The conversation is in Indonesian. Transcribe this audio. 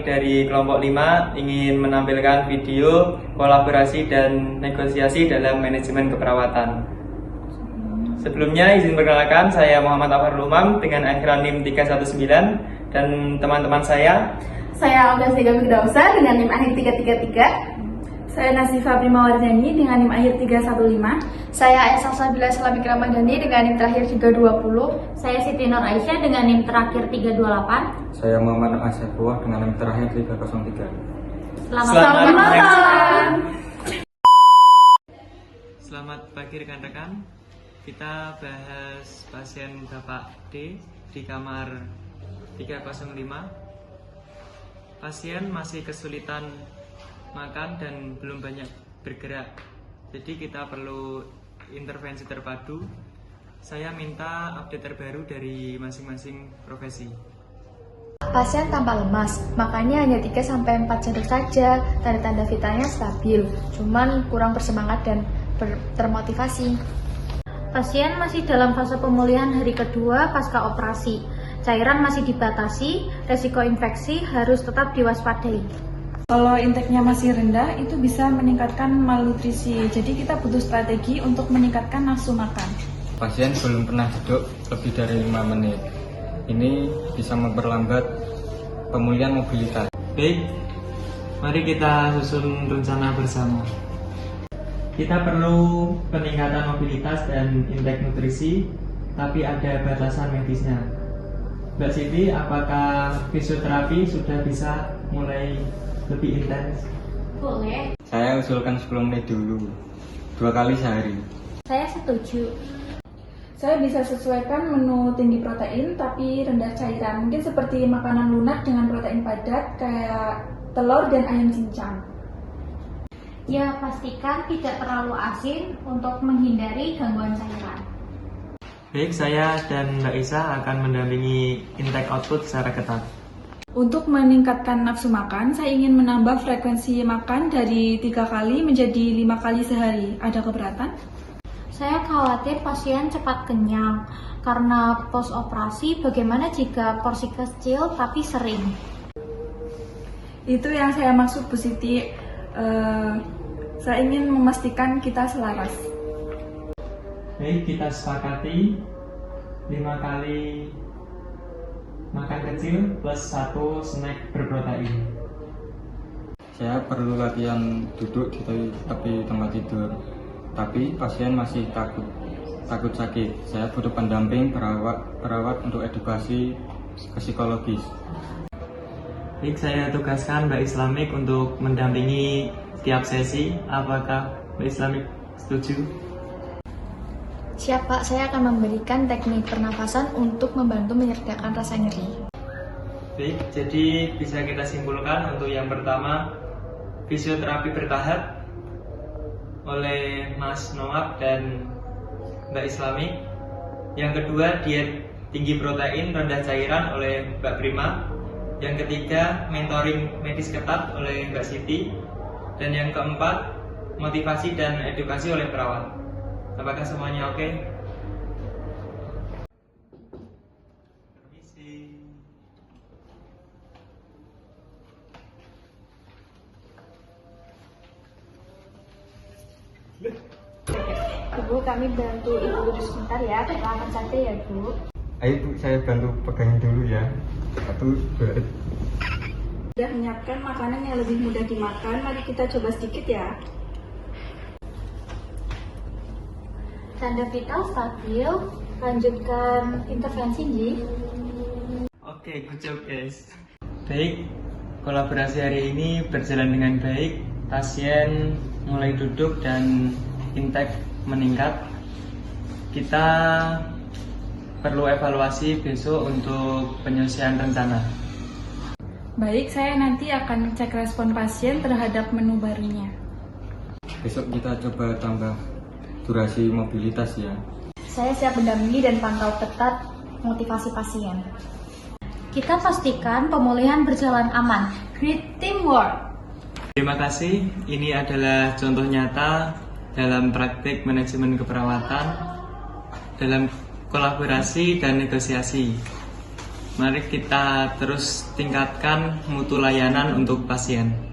kami dari kelompok 5 ingin menampilkan video kolaborasi dan negosiasi dalam manajemen keperawatan. Sebelumnya izin perkenalkan, saya Muhammad Afarul Umam dengan akhiran NIM 319 dan teman-teman saya. Saya Olga Sega Firdausah dengan NIM akhir 333. Saya Nasifa Primawardhani dengan NIM akhir 315. Saya Esa Sabila Salabik Ramadhani dengan NIM terakhir 320. Saya Siti Nur Aisyah dengan NIM terakhir 328. Saya Muhammad Asyafullah dengan NIM terakhir 303. Selamat malam. Selamat pagi rekan-rekan. Kita bahas pasien Bapak D di kamar 305. Pasien masih kesulitan makan dan belum banyak bergerak. Jadi kita perlu intervensi terpadu. Saya minta update terbaru dari masing-masing profesi. Pasien tampak lemas, makannya hanya 3-4 sendok saja. Tanda-tanda vitalnya stabil, cuman kurang bersemangat dan termotivasi. Pasien masih dalam fase pemulihan hari kedua pasca operasi. Cairan masih dibatasi, resiko infeksi harus tetap diwaspadai. Kalau intake-nya masih rendah, itu bisa meningkatkan malnutrisi. Jadi kita butuh strategi untuk meningkatkan nafsu makan. Pasien belum pernah duduk lebih dari 5 menit. Ini bisa memperlambat pemulihan mobilitas. Baik, mari kita susun rencana bersama. Kita perlu peningkatan mobilitas dan intake nutrisi, tapi ada batasan medisnya. Mbak Siti, apakah fisioterapi sudah bisa mulai lebih intens? Boleh. Saya usulkan 10 menit dulu, 2 kali sehari. Saya setuju. Saya bisa sesuaikan menu tinggi protein tapi rendah cairan. Mungkin seperti makanan lunak dengan protein padat kayak telur dan ayam cincang. Ya, pastikan tidak terlalu asin untuk menghindari gangguan cairan. Baik, saya dan Mbak Isa akan mendampingi intake output secara ketat. Untuk meningkatkan nafsu makan, saya ingin menambah frekuensi makan dari 3 kali menjadi 5 kali sehari. Ada keberatan? Saya khawatir pasien cepat kenyang. Karena post operasi, bagaimana jika porsi kecil tapi sering? Itu yang saya maksud, Bu Siti. Saya ingin memastikan kita selaras. Baik, kita sepakati 5 kali makan kecil plus 1 snack berprotein. Saya perlu latihan duduk di tepi tempat tidur, tapi pasien masih takut sakit. Saya butuh pendamping perawat untuk edukasi psikologis. Baik, saya tugaskan Mbak Islamik untuk mendampingi setiap sesi. Apakah Mbak Islamik setuju? Siap Pak, saya akan memberikan teknik pernafasan untuk membantu meredakan rasa nyeri. Baik, jadi bisa kita simpulkan untuk yang pertama, fisioterapi bertahap oleh Mas Noab dan Mbak Islamik. Yang kedua, diet tinggi protein rendah cairan oleh Mbak Prima. Yang ketiga, mentoring medis ketat oleh Mbak Siti. Dan yang keempat, motivasi dan edukasi oleh perawat. Apakah semuanya oke? Permisi. Ibu, kami bantu Ibu duduk sebentar ya, perlahan saja ya Bu. Ayo Bu, saya bantu pegangin dulu ya. 1, 2. Sudah menyiapkan makanan yang lebih mudah dimakan, mari kita coba sedikit ya. Tanda vital stabil, lanjutkan intervensi Ji. Oke, good job guys. Baik, kolaborasi hari ini berjalan dengan baik. Pasien mulai duduk dan intake meningkat. Kita perlu evaluasi besok untuk penyelesaian rencana. Baik, saya nanti akan cek respon pasien terhadap menu barunya. Besok kita coba tambah durasi mobilitas ya. Saya siap mendampingi dan pantau ketat motivasi pasien. Kita pastikan pemulihan berjalan aman. Great teamwork! Terima kasih, ini adalah contoh nyata dalam praktik manajemen keperawatan dalam kolaborasi dan negosiasi. Mari kita terus tingkatkan mutu layanan untuk pasien.